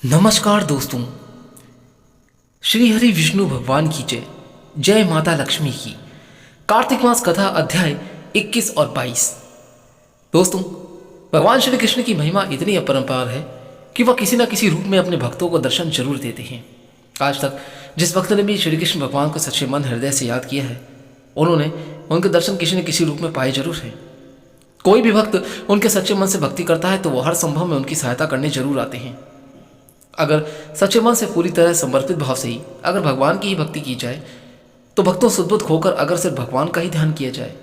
नमस्कार दोस्तों। श्री हरि विष्णु भगवान की जय। जय माता लक्ष्मी की। कार्तिक मास कथा अध्याय 21 और 22। दोस्तों, भगवान श्री कृष्ण की महिमा इतनी अपरंपार है कि वह किसी न किसी रूप में अपने भक्तों को दर्शन जरूर देते हैं। आज तक जिस भक्त ने भी श्री कृष्ण भगवान को सच्चे मन हृदय से याद किया है, उन्होंने उनके दर्शन किसी न किसी रूप में पाए जरूर है। कोई भी भक्त उनके सच्चे मन से भक्ति करता है तो वह हर संभव में उनकी सहायता करने जरूर आते हैं। अगर सच्चे मन से पूरी तरह समर्पित भाव से ही अगर भगवान की ही भक्ति की जाए तो भक्तों से उद्बुद्ध होकर अगर सिर्फ भगवान का ही ध्यान किया जाए,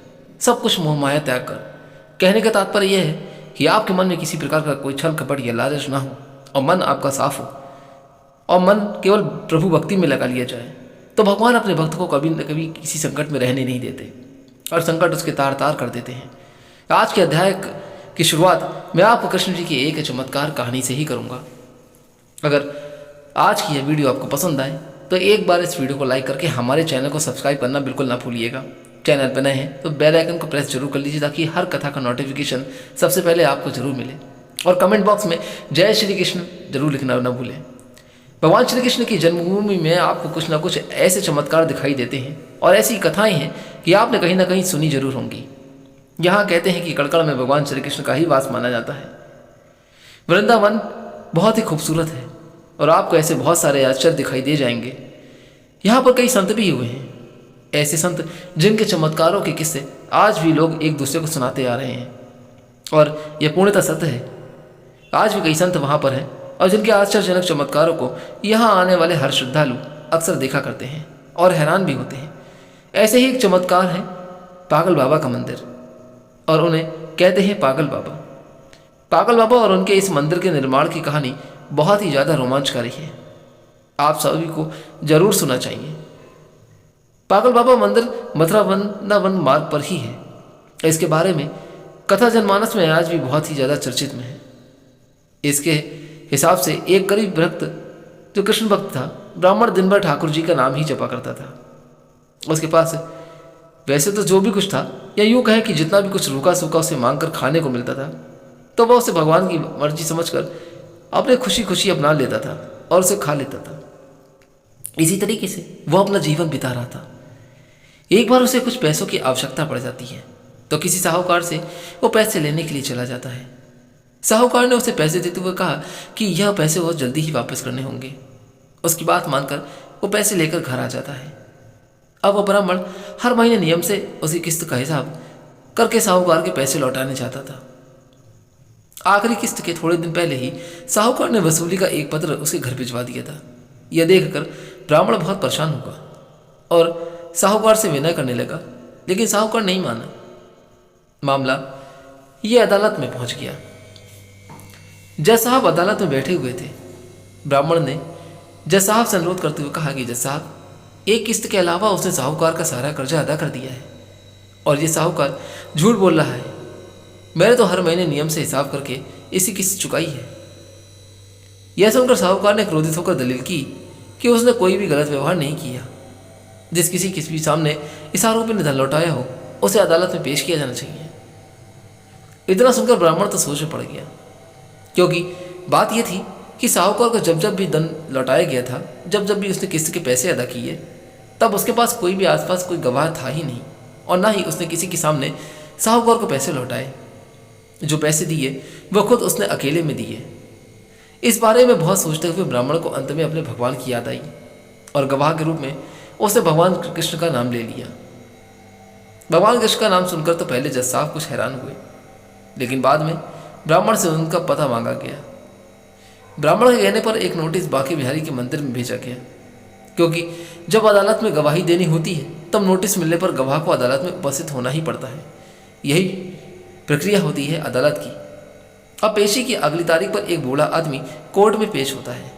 सब कुछ मोह माया त्याग कर, कहने का तात्पर्य यह है कि आपके मन में किसी प्रकार का कोई छल कपट या लालच ना हो और मन आपका साफ हो और मन केवल प्रभु भक्ति में लगा लिया जाए, तो भगवान अपने भक्त को कभी न कभी किसी संकट में रहने नहीं देते और संकट उसके तार तार कर देते हैं। आज के अध्याय की शुरुआत मैं आपको कृष्ण जी की एक चमत्कार कहानी से ही करूँगा। अगर आज की यह वीडियो आपको पसंद आए तो एक बार इस वीडियो को लाइक करके हमारे चैनल को सब्सक्राइब करना बिल्कुल ना भूलिएगा। चैनल पर नए हैं तो बेल आइकन को प्रेस जरूर कर लीजिए ताकि हर कथा का नोटिफिकेशन सबसे पहले आपको जरूर मिले। और कमेंट बॉक्स में जय श्री कृष्ण जरूर लिखना ना भूलें। भगवान श्री कृष्ण की जन्मभूमि में आपको कुछ ना कुछ ऐसे चमत्कार दिखाई देते हैं और ऐसी कथाएं हैं कि आपने कहीं ना कहीं सुनी जरूर होंगी। यहाँ कहते हैं कि कड़कड़ में भगवान श्री कृष्ण का ही वास माना जाता है। वृंदावन बहुत ही खूबसूरत है और आपको ऐसे बहुत सारे आश्चर्य दिखाई दे जाएंगे। यहाँ पर कई संत भी हुए हैं, ऐसे संत जिनके चमत्कारों के किस्से आज भी लोग एक दूसरे को सुनाते आ रहे हैं और यह पूर्णतः सत्य है। आज भी कई संत वहाँ पर हैं और जिनके आश्चर्यजनक चमत्कारों को यहाँ आने वाले हर श्रद्धालु अक्सर देखा करते हैं और हैरान भी होते हैं। ऐसे ही एक चमत्कार है पागल बाबा का मंदिर और उन्हें कहते हैं पागल बाबा। पागल बाबा और उनके इस मंदिर के निर्माण की कहानी बहुत ही ज़्यादा रोमांचकारी है, आप सभी को जरूर सुनना चाहिए। पागल बाबा मंदिर मथुरा वृंदावन मार्ग पर ही है। इसके बारे में कथा जनमानस में आज भी बहुत ही ज़्यादा चर्चित में है। इसके हिसाब से एक गरीब भक्त जो कृष्ण भक्त था, ब्राह्मण दिन भर ठाकुर जी का नाम ही जपा करता था। उसके पास वैसे तो जो भी कुछ था, या यूँ कहें कि जितना भी कुछ रूखा सूखा उसे मांग कर खाने को मिलता था, तो वह उसे भगवान की मर्जी समझकर अपने खुशी खुशी अपना लेता था और उसे खा लेता था। इसी तरीके से वह अपना जीवन बिता रहा था। एक बार उसे कुछ पैसों की आवश्यकता पड़ जाती है तो किसी साहूकार से वो पैसे लेने के लिए चला जाता है। साहूकार ने उसे पैसे देते हुए कहा कि यह पैसे वो जल्दी ही वापस करने होंगे। उसकी बात मानकर वो पैसे लेकर घर आ जाता है। अब वह ब्राह्मण हर महीने नियम से उसी किस्त का हिसाब करके साहूकार के पैसे लौटाने जाता था। आखिरी किस्त के थोड़े दिन पहले ही साहूकार ने वसूली का एक पत्र उसके घर भिजवा दिया था। यह देखकर ब्राह्मण बहुत परेशान हुआ और साहूकार से विनय करने लगा, लेकिन साहूकार नहीं माना। मामला यह अदालत में पहुंच गया। जज साहब अदालत में बैठे हुए थे। ब्राह्मण ने जज साहब से अनुरोध करते हुए कहा कि जज साहब, एक किस्त के अलावा उसने साहूकार का सारा कर्जा अदा कर दिया है और ये साहूकार झूठ बोल रहा है। मैंने तो हर महीने नियम से हिसाब करके इसी किस्त चुकाई है। यह सुनकर साहूकार ने क्रोधित होकर दलील की कि उसने कोई भी गलत व्यवहार नहीं किया। जिस किसी भी सामने इस आरोपी ने धन लौटाया हो उसे अदालत में पेश किया जाना चाहिए। इतना सुनकर ब्राह्मण तो सोच में पड़ गया, क्योंकि बात यह थी कि साहूकार को जब जब भी धन लौटाया गया था, जब जब भी उसने किस्त के पैसे अदा किए, तब उसके पास कोई भी आसपास कोई गवाह था ही नहीं और ना ही उसने किसी के सामने साहूकार को पैसे लौटाए। जो पैसे दिए वह खुद उसने अकेले में दिए। इस बारे में बहुत सोचते हुए ब्राह्मण को अंत में अपने भगवान की याद आई और गवाह के रूप में उसने भगवान कृष्ण का नाम ले लिया। भगवान कृष्ण का नाम सुनकर तो पहले जज साहब कुछ हैरान हुए, लेकिन बाद में ब्राह्मण से उनका पता मांगा गया। ब्राह्मण के कहने पर एक नोटिस बांके बिहारी के मंदिर में भेजा गया, क्योंकि जब अदालत में गवाही देनी होती है तब नोटिस मिलने पर गवाह को अदालत में उपस्थित होना ही पड़ता है। यही प्रक्रिया होती है अदालत की। अब पेशी की अगली तारीख पर एक बूढ़ा आदमी कोर्ट में पेश होता है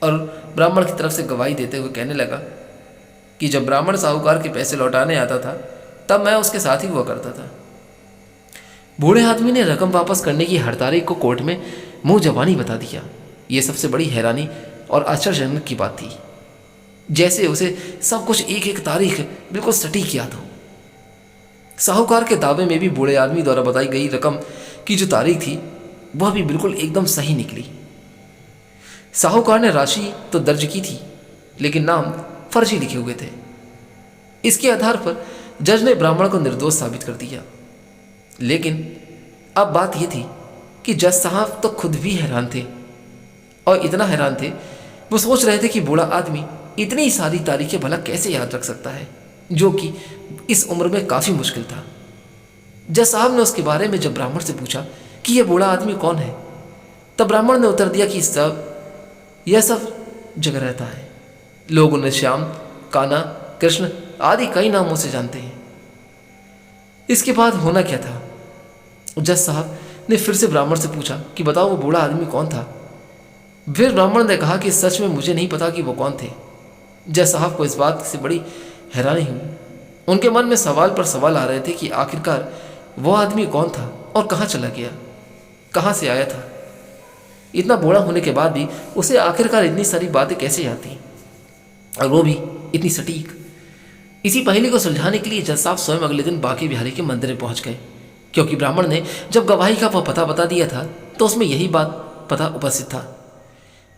और ब्राह्मण की तरफ से गवाही देते हुए कहने लगा कि जब ब्राह्मण साहूकार के पैसे लौटाने आता था तब मैं उसके साथ ही हुआ करता था। बूढ़े आदमी ने रकम वापस करने की हर तारीख को कोर्ट में मुंह जबानी बता दिया। ये सबसे बड़ी हैरानी और आश्चर्यजनक की बात थी, जैसे उसे सब कुछ एक एक तारीख बिल्कुल सटीक याद हो। साहूकार के दावे में भी बूढ़े आदमी द्वारा बताई गई रकम की जो तारीख थी वह भी बिल्कुल एकदम सही निकली। साहूकार ने राशि तो दर्ज की थी, लेकिन नाम फर्जी लिखे हुए थे। इसके आधार पर जज ने ब्राह्मण को निर्दोष साबित कर दिया। लेकिन अब बात यह थी कि जज साहब तो खुद भी हैरान थे, और इतना हैरान थे वो सोच रहे थे कि बूढ़ा आदमी इतनी सारी तारीखें भला कैसे याद रख सकता है, जो कि इस उम्र में काफ़ी मुश्किल था। जज साहब ने उसके बारे में जब ब्राह्मण से पूछा कि यह बूढ़ा आदमी कौन है, तब ब्राह्मण ने उत्तर दिया कि यह सब जगह रहता है। लोग उन्हें श्याम, कान्हा, कृष्ण आदि कई नामों से जानते हैं। इसके बाद होना क्या था? जज साहब ने फिर से ब्राह्मण से पूछा कि बताओ वो बूढ़ा आदमी कौन था। फिर ब्राह्मण ने कहा कि सच में मुझे नहीं पता कि वो कौन थे। जज साहब को इस बात से बड़ी हैरानी हुई। उनके मन में सवाल पर सवाल आ रहे थे कि आखिरकार वो आदमी कौन था और कहाँ चला गया, कहाँ से आया था। इतना बूढ़ा होने के बाद भी उसे आखिरकार इतनी सारी बातें कैसे याद थी, और वो भी इतनी सटीक। इसी पहेली को सुलझाने के लिए जज साहब स्वयं अगले दिन बांके बिहारी के मंदिर में पहुंच गए, क्योंकि ब्राह्मण ने जब गवाही का वह पता बता दिया था तो उसमें यही बात पता उपस्थित था।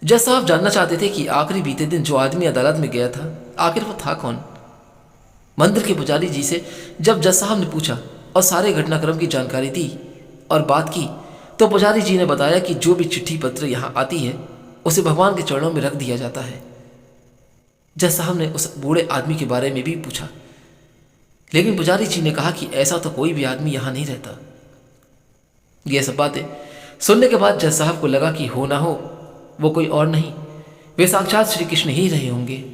जज साहब जानना चाहते थे कि आखिरी बीते दिन जो आदमी अदालत में गया था, आखिर वो था कौन। मंदिर के पुजारी जी से जब जज साहब ने पूछा और सारे घटनाक्रम की जानकारी दी और बात की, तो पुजारी जी ने बताया कि जो भी चिट्ठी पत्र यहाँ आती है उसे भगवान के चरणों में रख दिया जाता है। जज साहब ने उस बूढ़े आदमी के बारे में भी पूछा, लेकिन पुजारी जी ने कहा कि ऐसा तो कोई भी आदमी यहाँ नहीं रहता। ये सब बातें सुनने के बाद जज साहब को लगा कि हो ना हो वो कोई और नहीं, वे साक्षात श्री कृष्ण ही रहे होंगे।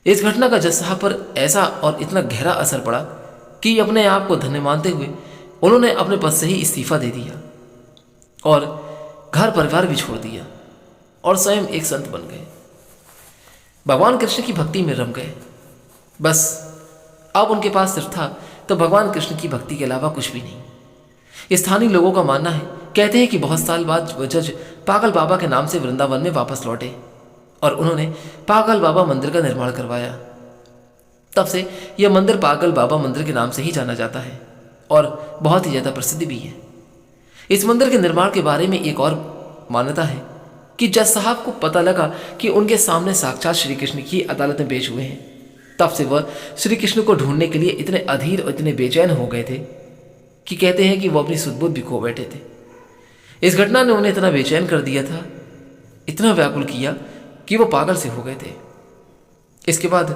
इस घटना का जज साहब पर ऐसा और इतना गहरा असर पड़ा कि अपने आप को धन्य मानते हुए उन्होंने अपने पद से ही इस्तीफा दे दिया और घर परिवार भी छोड़ दिया और स्वयं एक संत बन गए। भगवान कृष्ण की भक्ति में रम गए। बस अब उनके पास सिर्फ था तो भगवान कृष्ण की भक्ति के अलावा कुछ भी नहीं। स्थानीय लोगों का मानना है, कहते हैं कि बहुत साल बाद वह जज पागल बाबा के नाम से वृंदावन में वापस लौटे और उन्होंने पागल बाबा मंदिर का निर्माण करवाया। तब से यह मंदिर पागल बाबा मंदिर के नाम से ही जाना जाता है और बहुत ही ज़्यादा प्रसिद्ध भी है। इस मंदिर के निर्माण के बारे में एक और मान्यता है कि जज साहब को पता लगा कि उनके सामने साक्षात श्री कृष्ण की अदालत में पेश हुए हैं। तब से वह श्री कृष्ण को ढूंढने के लिए इतने अधीर और इतने बेचैन हो गए थे कि कहते हैं कि वो अपनी सुध बुध भी खो बैठे थे। इस घटना ने उन्हें इतना बेचैन कर दिया था, इतना व्याकुल किया कि वो पागल से हो गए थे। इसके बाद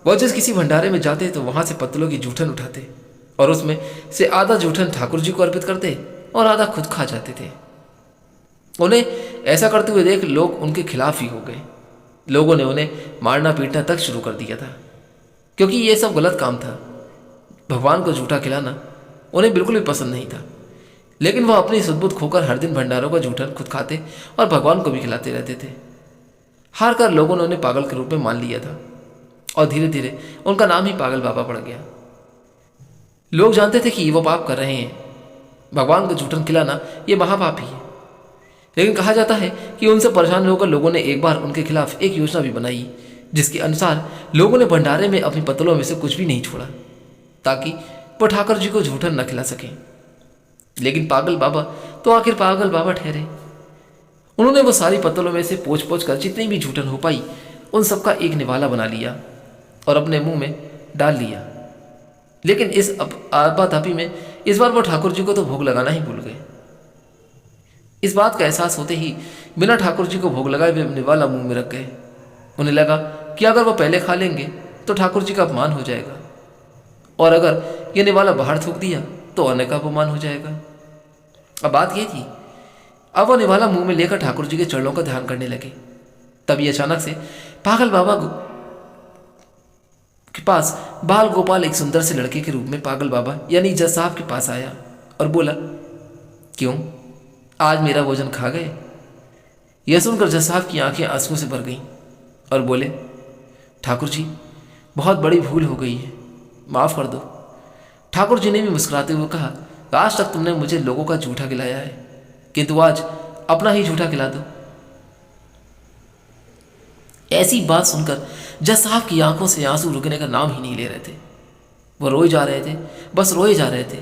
वह जब किसी भंडारे में जाते तो वहां से पत्तलों की जूठन उठाते और उसमें से आधा जूठन ठाकुर जी को अर्पित करते और आधा खुद खा जाते थे। उन्हें ऐसा करते हुए देख लोग उनके खिलाफ ही हो गए। लोगों ने उन्हें मारना पीटना तक शुरू कर दिया था, क्योंकि ये सब गलत काम था। भगवान को जूठा खिलाना उन्हें बिल्कुल भी पसंद नहीं था, लेकिन वह अपनी सुध-बुध खोकर हर दिन भंडारों का जूठन खुद खाते और भगवान को भी खिलाते रहते थे। हार कर लोगों ने उन्हें पागल के रूप में मान लिया था और धीरे धीरे उनका नाम ही पागल बाबा पड़ गया। लोग जानते थे कि वो पाप कर रहे हैं, भगवान को जूठन खिलाना ये महापाप ही है। लेकिन कहा जाता है कि उनसे परेशान होकर लोगों ने एक बार उनके खिलाफ एक योजना भी बनाई, जिसके अनुसार लोगों ने भंडारे में अपनी पत्तलों में से कुछ भी नहीं छोड़ा ताकि वो ठाकुर जी को जूठन न खिला सकें। लेकिन पागल बाबा तो आखिर पागल बाबा ठहरे। उन्होंने वो सारी पत्तलों में से पोंछ पोंछ कर जितनी भी जूठन हो पाई उन सबका एक निवाला बना लिया और अपने मुंह में डाल लिया। लेकिन इस आपाधापी में इस बार वो ठाकुर जी को तो भोग लगाना ही भूल गए। इस बात का एहसास होते ही बिना ठाकुर जी को भोग लगाए वे निवाला मुंह में रख गए। उन्हें लगा कि अगर वो पहले खा लेंगे तो ठाकुर जी का अपमान हो जाएगा, और अगर ये निवाला बाहर थूक दिया तो अन्य का अपमान हो जाएगा। अब बात ये थी, अब वो निवाला मुंह में लेकर ठाकुर जी के चरणों का ध्यान करने लगे। तभी अचानक से पागल बाबा के पास बाल गोपाल एक सुंदर से लड़के के रूप में पागल बाबा यानी जज साहब के पास आया और बोला, क्यों आज मेरा भोजन खा गए? यह सुनकर जज साहब की आंखें आंसुओं से भर गईं और बोले, ठाकुर जी बहुत बड़ी भूल हो गई है, माफ़ कर दो। ठाकुर जी ने भी मुस्कुराते हुए कहा, आज तक तुमने मुझे लोगों का झूठा खिलाया है, किंतु आज अपना ही झूठा खिला दो। ऐसी बात सुनकर जज साहब की आंखों से आंसू रुकने का नाम ही नहीं ले रहे थे। वो रोए जा रहे थे, बस रोए जा रहे थे।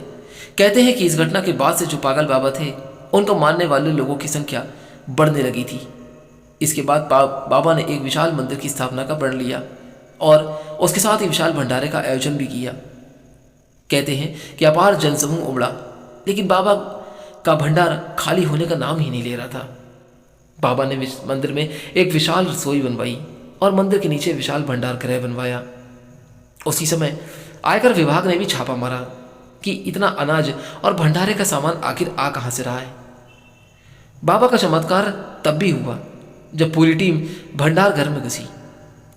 कहते हैं कि इस घटना के बाद से जो पागल बाबा थे उनको मानने वाले लोगों की संख्या बढ़ने लगी थी इसके बाद बाबा ने एक विशाल मंदिर की स्थापना का प्रण लिया और उसके साथ ही विशाल भंडारे का आयोजन भी किया। कहते हैं कि अपार जनसमूह उमड़ा, लेकिन बाबा का भंडार खाली होने का नाम ही नहीं ले रहा था। बाबा ने मंदिर में एक विशाल रसोई बनवाई और मंदिर के नीचे विशाल भंडार गृह बनवाया। उसी समय आयकर विभाग ने भी छापा मारा कि इतना अनाज और भंडारे का सामान आखिर आ कहां से रहा है। बाबा का चमत्कार तब भी हुआ जब पूरी टीम भंडार घर में घुसी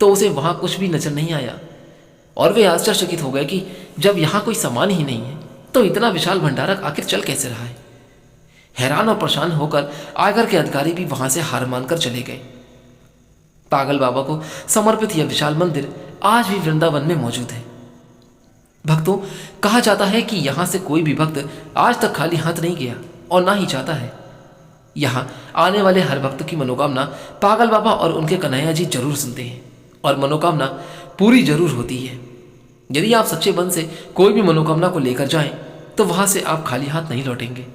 तो उसे वहां कुछ भी नजर नहीं आया और वे आश्चर्यचकित हो गए कि जब यहां कोई सामान ही नहीं है तो इतना विशाल भंडारा आखिर चल कैसे रहा है। हैरान और परेशान होकर आयकर के अधिकारी भी वहां से हार मानकर चले गए। पागल बाबा को समर्पित यह विशाल मंदिर आज भी वृंदावन में मौजूद है। भक्तों, कहा जाता है कि यहां से कोई भी भक्त आज तक खाली हाथ नहीं गया और ना ही चाहता है। यहां आने वाले हर भक्त की मनोकामना पागल बाबा और उनके कन्हैया जी जरूर सुनते हैं और मनोकामना पूरी जरूर होती है। यदि आप सच्चे मन से कोई भी मनोकामना को लेकर जाएं तो वहां से आप खाली हाथ नहीं लौटेंगे।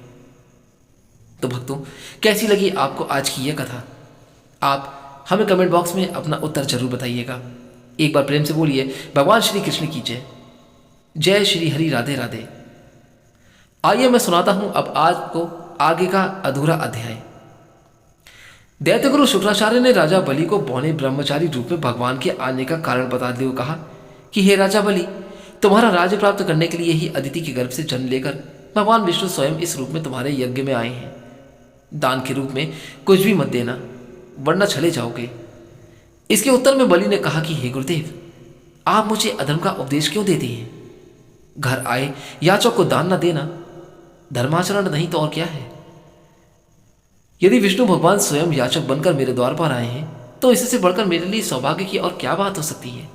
तो भक्तों, कैसी लगी आपको आज की यह कथा? आप हमें कमेंट बॉक्स में अपना उत्तर जरूर बताइएगा। एक बार प्रेम से बोलिए भगवान श्री कृष्ण की जय। जय श्री हरि, राधे राधे। आइए मैं सुनाता हूं अब आज को आगे का अधूरा अध्याय। दैत्यगुरु शुक्राचार्य ने राजा बलि को बौने ब्रह्मचारी रूप में भगवान के आने का कारण बताते हुए कहा कि हे राजा बलि, तुम्हारा राज्य प्राप्त करने के लिए ही अदिति के गर्भ से जन्म लेकर भगवान विष्णु स्वयं इस रूप में तुम्हारे यज्ञ में आए हैं। दान के रूप में कुछ भी मत देना, वरना चले जाओगे। इसके उत्तर में बलि ने कहा कि हे गुरुदेव, आप मुझे अधर्म का उपदेश क्यों देते हैं? घर आए याचक को दान न देना धर्माचरण नहीं तो और क्या है? यदि विष्णु भगवान स्वयं याचक बनकर मेरे द्वार पर आए हैं तो इससे बढ़कर मेरे लिए सौभाग्य की और क्या बात हो सकती है।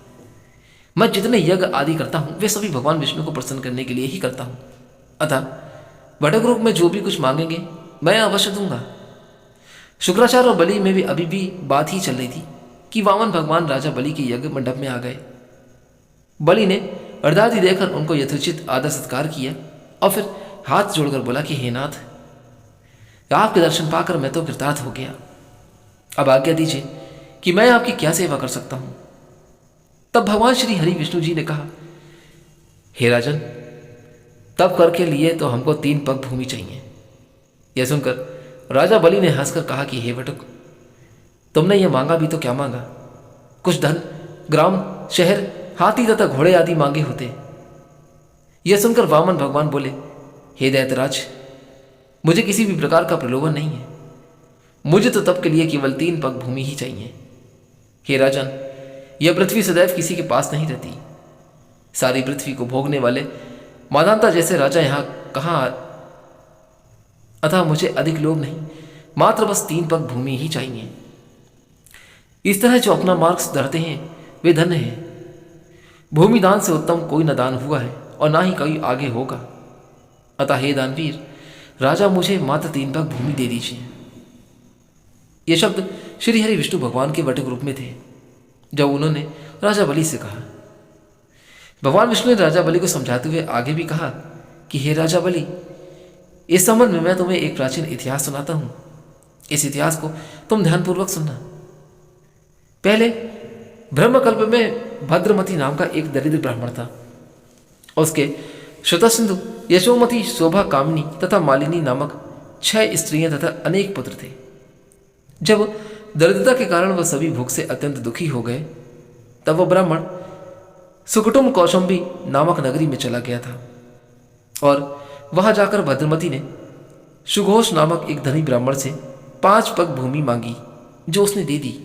मैं जितने यज्ञ आदि करता हूं वे सभी भगवान विष्णु को प्रसन्न करने के लिए ही करता हूं। अतः वटक रूप में जो भी कुछ मांगेंगे मैं अवश्य दूंगा। शुक्राचार्य और बलि में भी अभी भी बात ही चल रही थी कि वामन भगवान राजा बलि के यज्ञ मंडप में आ गए। बलि ने अर्धादि देकर उनको यथोचित आदर सत्कार किया और फिर हाथ जोड़कर बोला कि हे नाथ, आपके दर्शन पाकर मैं तो कृतार्थ हो गया। अब आज्ञा दीजिए कि मैं आपकी क्या सेवा कर सकता हूं। तब भगवान श्री हरि विष्णु जी ने कहा, हे राजन, तब कर के लिए तो हमको 3 पग भूमि चाहिए। यह सुनकर राजा बलि ने हंसकर कहा कि हे वटुक, तुमने यह मांगा भी तो क्या मांगा? कुछ धन, ग्राम, शहर, हाथी तथा घोड़े आदि मांगे होते। यह सुनकर वामन भगवान बोले, हे दैत्यराज, मुझे किसी भी प्रकार का प्रलोभन नहीं है। मुझे तो तब के लिए केवल 3 पग भूमि ही चाहिए। हे राजन, यह पृथ्वी सदैव किसी के पास नहीं रहती। सारी पृथ्वी को भोगने वाले मादांता जैसे राजा यहां कहां? अतः मुझे अधिक लोभ नहीं, मात्र बस 3 पग भूमि ही चाहिए। इस तरह जो अपना मार्ग धरते हैं वे धन्य हैं। भूमि दान से उत्तम कोई न दान हुआ है और ना ही कोई आगे होगा। अतः हे दानवीर राजा, मुझे मात्र 3 पग भूमि दे दीजिए। ये शब्द श्री हरि विष्णु भगवान के वटक रूप में थे जब उन्होंने राजा बलि से कहा। भगवान विष्णु ने राजा बलि को समझाते हुए आगे भी कहा कि हे राजा बलि, इस संबंध में मैं तुम्हें एक प्राचीन इतिहास सुनाता हूं। इस इतिहास को तुम ध्यानपूर्वक सुनना। पहले ब्रह्मकल्प में भद्रमती नाम का एक दरिद्र ब्राह्मण था। उसके श्रुतसिंधु, यशोमती, शोभा, कामिनी तथा मालिनी नामक 6 स्त्रियां तथा अनेक पुत्र थे। जब दरिद्रता के कारण वह सभी भूख से अत्यंत दुखी हो गए तब वह ब्राह्मण सुकुटुम कौशंबी नामक नगरी में चला गया था और वहां जाकर भद्रमती ने सुघोष नामक एक धनी ब्राह्मण से 5 पग भूमि मांगी, जो उसने दे दी।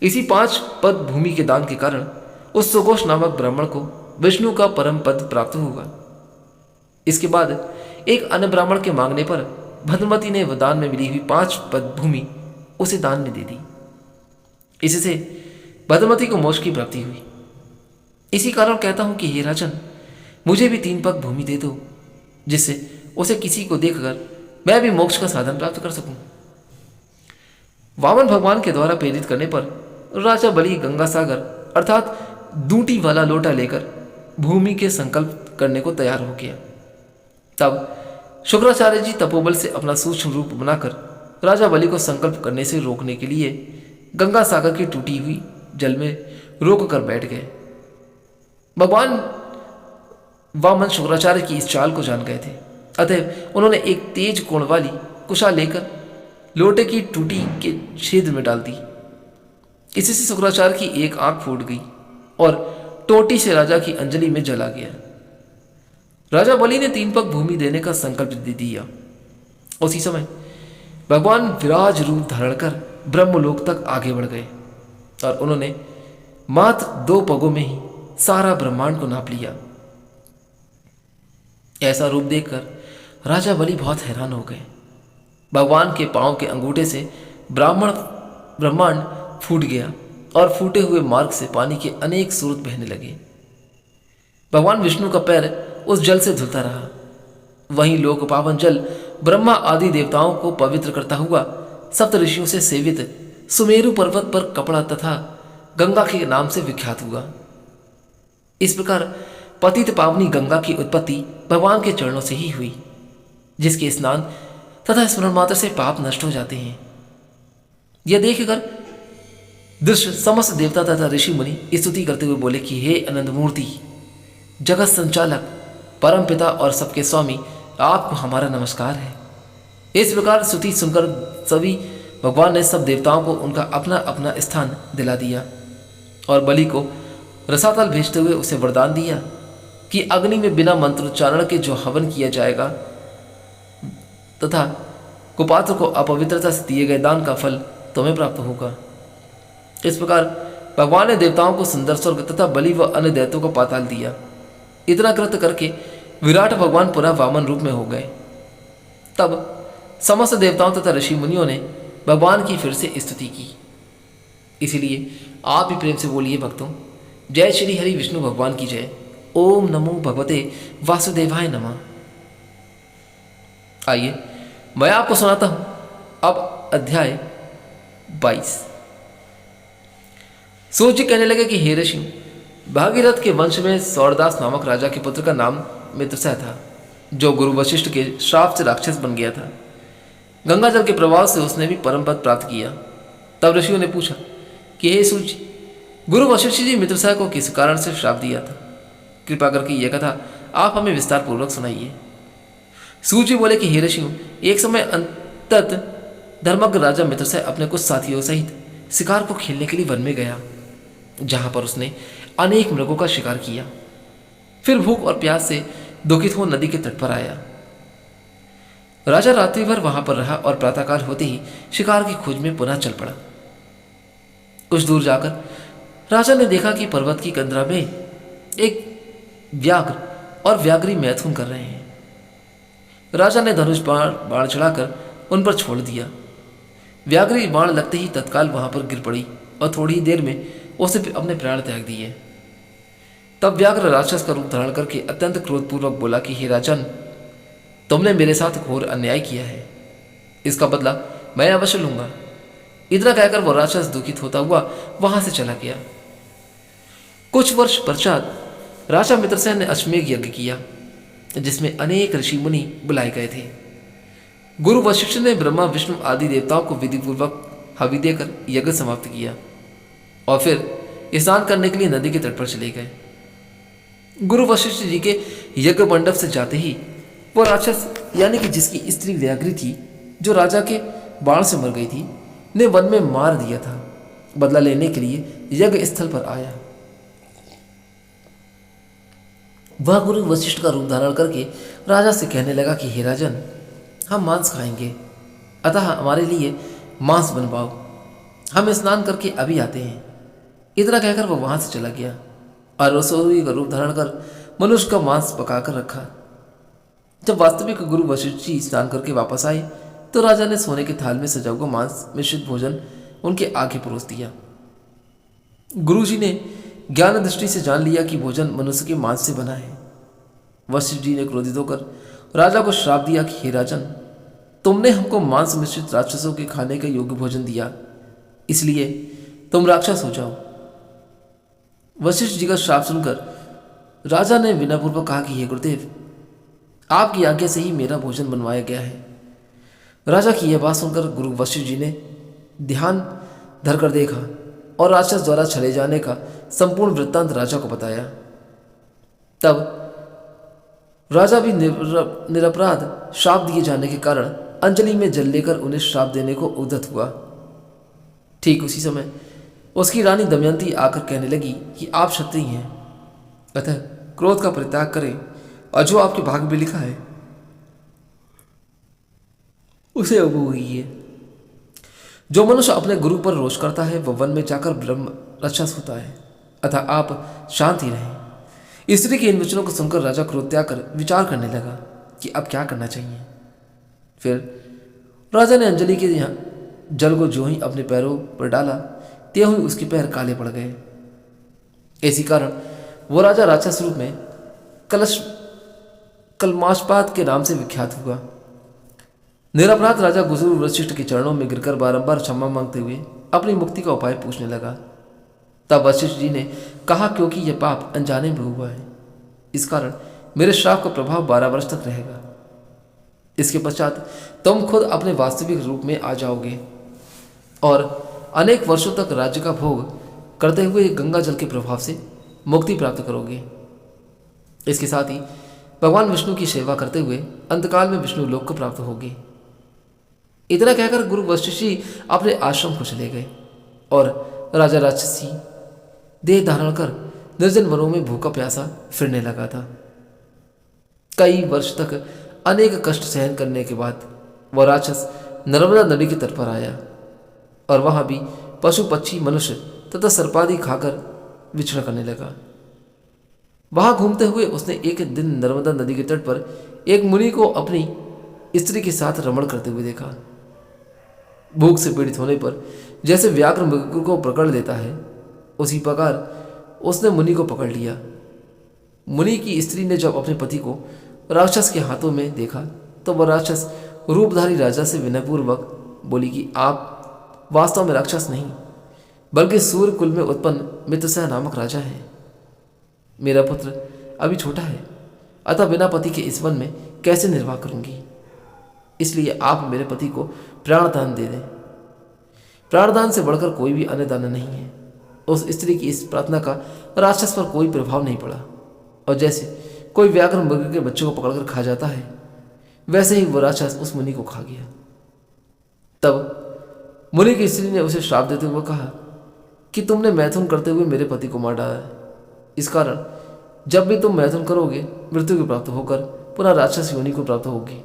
इसी 5 पद भूमि के दान के कारण उस सुघोष नामक ब्राह्मण को विष्णु का परम पद प्राप्त हुआ। इसके बाद एक अन्य ब्राह्मण के मांगने पर भद्रमती ने वह दान में मिली हुई 5 पद भूमि उसे दान में दे दी। इससे भद्रमती को मोक्ष की प्राप्ति हुई। इसी कारण कहता हूं कि हे राजन, मुझे भी 3 पग भूमि दे दो, जिससे उसे किसी को देखकर मैं भी मोक्ष का साधन प्राप्त कर सकूं। वामन भगवान के द्वारा प्रेरित करने पर राजा बलि गंगा सागर अर्थात दूटी वाला लोटा लेकर भूमि के संकल्प करने को तैयार हो गया। तब शुक्राचार्य जी तपोबल से अपना सूक्ष्म रूप बनाकर राजा बलि को संकल्प करने से रोकने के लिए गंगा सागर की टूटी हुई जल में रोक कर बैठ गए। भगवान वामन शुक्राचार्य की इस चाल को जान गए थे, अतः उन्होंने एक तेज कोण वाली कुशा लेकर लोटे की टूटी के छेद में डाल दी। इसी से शुक्राचार्य की एक आंख फूट गई और टोटी से राजा की अंजलि में जला गया। राजा बलि ने 3 पग भूमि देने का संकल्प दे दिया। उसी समय भगवान विराज रूप धारण कर ब्रह्मलोक तक आगे बढ़ गए और उन्होंने मात्र 2 पगों में ही सारा ब्रह्मांड को नाप लिया। ऐसा रूप देखकर राजा बलि बहुत हैरान हो गए। भगवान के पांव के अंगूठे से ब्रह्मांड फूट गया और फूटे हुए मार्ग से पानी के अनेक स्रोत बहने लगे। भगवान विष्णु का पैर उस जल से धुलता रहा। वहीं लोक पावन जल ब्रह्मा आदि देवताओं को पवित्र करता हुआ सप्त ऋषियों से सेवित सुमेरु पर्वत पर कपड़ा तथा गंगा के नाम से विख्यात हुआ। इस प्रकार पतित पावनी गंगा की उत्पत्ति भगवान के चरणों से ही हुई, जिसके स्नान तथा स्मरण मात्र से पाप नष्ट हो जाते हैं। यह देखकर दृश्य समस्त देवता तथा ऋषि मुनि स्तुति करते हुए बोले कि हे अनंत मूर्ति, जगत संचालक, परम पिता और सबके स्वामी, आपको हमारा नमस्कार है। इस प्रकार स्तुति सुनकर सभी भगवान ने सब देवताओं को उनका अपना अपना स्थान दिला दिया और बलि को रसातल भेजते हुए उसे वरदान दिया कि अग्नि में बिना मंत्रोच्चारण के जो हवन किया जाएगा तथा कुपात्र को अपवित्रता से दिए गए दान का फल तुम्हें प्राप्त होगा। इस प्रकार भगवान ने देवताओं को सुंदर स्वर्ग तथा बलि व अन्य दैत्यों को पाताल दिया। इतना कृत्य करके विराट भगवान पुनः वामन रूप में हो गए। तब समस्त देवताओं तथा ऋषि मुनियों ने भगवान की फिर से स्तुति की। इसीलिए आप भी प्रेम से बोलिए भक्तों, जय श्री हरि विष्णु भगवान की जय। ओम नमो भगवते वासुदेवाय नमः। आइए मैं आपको सुनाता हूं अब अध्याय 22। सूर्य जी कहने लगे कि हे ऋषि, भागीरथ के वंश में सौरदास नामक राजा के पुत्र का नाम मित्रसेन था, जो गुरु वशिष्ठ के श्राप से राक्षस बन गया था। गंगा जल के प्रभाव से उसने भी परम पद प्राप्त किया। तब ऋषियों ने पूछा कि हे सूर्य, गुरु वशिष्ठ जी मित्रसेन को किस कारण से श्राप दिया था? कृपा करके यह कथा आप हमें विस्तार पूर्वक सुनाइए। सूर्य जी बोले कि हे ऋषियों, एक समय अंतत धर्मज्ञ राजा मित्रसेन अपने कुछ साथियों सहित शिकार को खेलने के लिए वन में गया, जहां पर उसने अनेक मृगों का शिकार किया। फिर भूख और प्यास से दुखित हो नदी के तट पर आया। राजा रात्रि भर वहां पर रहा और प्रातःकाल होते ही शिकार की खोज में पुनः चल पड़ा। कुछ दूर जाकर राजा ने देखा कि पर्वत की कंदरा में एक व्याघ्र और व्याघ्री मैथुन कर रहे हैं। राजा ने धनुष बाण चढ़ाकर उन पर छोड़ दिया। व्याघ्री बाण लगते ही तत्काल वहां पर गिर पड़ी और थोड़ी ही देर में उसे अपने प्राण त्याग दिए। तब व्याघ्र राक्षस का रूप धारण करके अत्यंत क्रोधपूर्वक बोला कि हे राजन, तुमने मेरे साथ घोर अन्याय किया है, इसका बदला मैं अवश्य लूंगा। इतना कहकर वो राक्षस दुखित होता हुआ वहां से चला गया। कुछ वर्ष पश्चात राजा मित्रसेन ने अश्वमेघ यज्ञ किया, जिसमें अनेक ऋषि मुनि बुलाए गए थे। गुरु वशिष्ठ ने ब्रह्मा विष्णु आदि देवताओं को विधिपूर्वक हवि देकर यज्ञ समाप्त किया और फिर स्नान करने के लिए नदी के तट पर चले गए। गुरु वशिष्ठ जी के यज्ञ मंडप से जाते ही वो राक्षस, यानी कि जिसकी स्त्री व्याघ्री थी, जो राजा के बाण से मर गई थी, ने वन में मार दिया था, बदला लेने के लिए यज्ञ स्थल पर आया। वह गुरु वशिष्ठ का रूप धारण करके राजा से कहने लगा कि हे राजन, हम मांस खाएंगे, अतः हमारे लिए मांस बनवाओ, हम स्नान करके अभी आते हैं। इतना कहकर वह वहां से चला गया और रसोई का रूप धारण कर मनुष्य का मांस पकाकर रखा। जब वास्तविक गुरु वशिष्ठ जी स्नान करके वापस आए तो राजा ने सोने के थाल में सजा हुआ मांस मिश्रित भोजन उनके आगे परोस दिया। गुरु जी ने ज्ञान दृष्टि से जान लिया कि भोजन मनुष्य के मांस से बना है। वशिष्ठ जी ने क्रोधित होकर राजा को श्राप दिया कि हे राजन, तुमने हमको मांस मिश्रित राक्षसों के खाने का योग्य भोजन दिया, इसलिए तुम राक्षस हो जाओ। वशिष्ठ जी का श्राप सुनकर राजा ने विनयपूर्वक कहा कि हे गुरुदेव, आपकी आज्ञा से ही मेरा भोजन बनवाया गया है। राजा की यह बात सुनकर गुरु वशिष्ठ जी ने ध्यान धरकर देखा और राक्षस द्वारा चले जाने का संपूर्ण वृत्तांत राजा को बताया। तब राजा भी निरपराध श्राप दिए जाने के कारण अंजलि में जल लेकर उन्हें श्राप देने को उद्यत हुआ। ठीक उसी समय उसकी रानी दमयंती आकर कहने लगी कि आप क्षत्रिय हैं, अतः क्रोध का परित्याग करें और जो आपके भाग्य में लिखा है उसे उपभोगिए। जो मनुष्य अपने गुरु पर रोष करता है वह वन में जाकर ब्रह्म राक्षस होता है, अतः आप शांति रहें। स्त्री के इन वचनों को सुनकर राजा क्रोध त्याग कर विचार करने लगा कि अब क्या करना चाहिए। फिर राजा ने अंजलि के यहाँ जल को जो ही अपने पैरों पर डाला त्यों ही उसके पैर काले पड़ गए। इसी कारण वो राजा राक्षस रूप में कलमाशपात के नाम से विख्यात हुआ। निरपराध राजा गुरु वशिष्ठ के चरणों में गिरकर बारंबार क्षमा मांगते हुए अपनी मुक्ति का उपाय पूछने लगा। तब वशिष्ठ जी ने कहा, क्योंकि यह पाप अनजाने में हुआ है, इस कारण मेरे श्राप का प्रभाव 12 वर्ष तक रहेगा। इसके पश्चात तुम खुद अपने वास्तविक रूप में आ जाओगे और अनेक वर्षों तक राज्य का भोग करते हुए गंगा जल के प्रभाव से मुक्ति प्राप्त करोगे। इसके साथ ही भगवान विष्णु की सेवा करते हुए अंतकाल में विष्णु लोक को प्राप्त होगे। इतना कहकर गुरु वशिष्ठ जी अपने आश्रम को चले गए और राजा राक्षसी देह धारण कर निर्जन वनों में भूखा प्यासा फिरने लगा था। कई वर्ष तक अनेक कष्ट सहन करने के बाद वह राक्षस नर्मदा नदी के तट पर आया और वहां भी पशु पक्षी मनुष्य तथा सर्पादि खाकर विचरण करने लगा। वहां घूमते हुए उसने एक दिन नर्मदा नदी के तट पर एक मुनि को अपनी स्त्री के साथ रमण करते हुए देखा। भूख से पीड़ित होने पर जैसे व्याघ्र मृग को पकड़ लेता है, उसी प्रकार उसने मुनि को पकड़ लिया। मुनि की स्त्री ने जब अपने पति को राक्षस के हाथों में देखा तो वह राक्षस रूपधारी राजा से विनयपूर्वक बोली कि आप वास्तव में राक्षस नहीं बल्कि सूर्य कुल में उत्पन्न मित्रसेन नामक राजा है। मेरा पुत्र अभी छोटा है, अतः बिना पति के इस वन में कैसे निर्वाह करूंगी, इसलिए आप मेरे पति को प्राणदान दे दें। प्राणदान से बढ़कर कोई भी अन्य दान नहीं है। उस स्त्री की इस प्रार्थना का राक्षस पर कोई प्रभाव नहीं पड़ा और जैसे कोई व्याघ्र मृग के बच्चों को पकड़कर खा जाता है, वैसे ही वह राक्षस उस मुनि को खा गया। तब मुनि की स्त्री ने उसे श्राप देते हुए कहा कि तुमने मैथुन करते हुए मेरे पति को मार डाला है। इस कारण जब भी तुम मैथुन करोगे मृत्यु को प्राप्त होकर पुनः राक्षस योनि को प्राप्त होगी।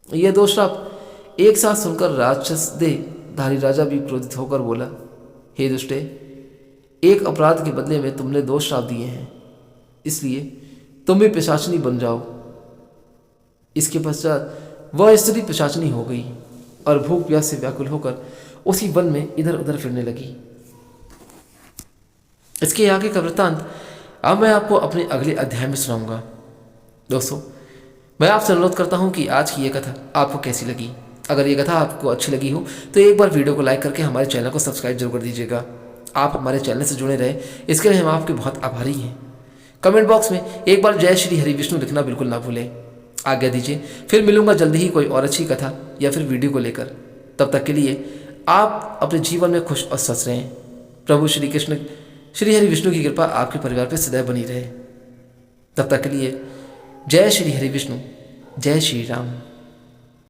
यह दो श्राप एक साथ सुनकर राक्षस देहधारी राजा भी क्रोधित होकर बोला, हे दुष्टे, एक अपराध के बदले में तुमने 2 श्राप दिए हैं, इसलिए तुम भी पिशाचिनी बन जाओ। इसके पश्चात वह स्त्री पिशाचिनी हो गई और भूख प्यास से व्याकुल होकर उसी वन में इधर उधर फिरने लगी। इसके आगे का वृत्तांत अब मैं आपको अपने अगले अध्याय में सुनाऊंगा। दोस्तों, मैं आपसे अनुरोध करता हूं कि आज की ये कथा आपको कैसी लगी। अगर ये कथा आपको अच्छी लगी हो तो एक बार वीडियो को लाइक करके हमारे चैनल को सब्सक्राइब जरूर कर दीजिएगा। आप हमारे चैनल से जुड़े रहे इसके लिए हम आपके बहुत आभारी हैं। कमेंट बॉक्स में एक बार जय श्री हरि विष्णु लिखना बिल्कुल ना भूलें। आज्ञा दीजिए, फिर मिलूंगा जल्दी ही कोई और अच्छी कथा या फिर वीडियो को लेकर। तब तक के लिए आप अपने जीवन में खुश और स्वस्थ रहें। प्रभु श्री कृष्ण श्री हरि विष्णु की कृपा आपके परिवार पर सदैव बनी रहे। तब तक के लिए जय श्री हरि विष्णु, जय श्री राम।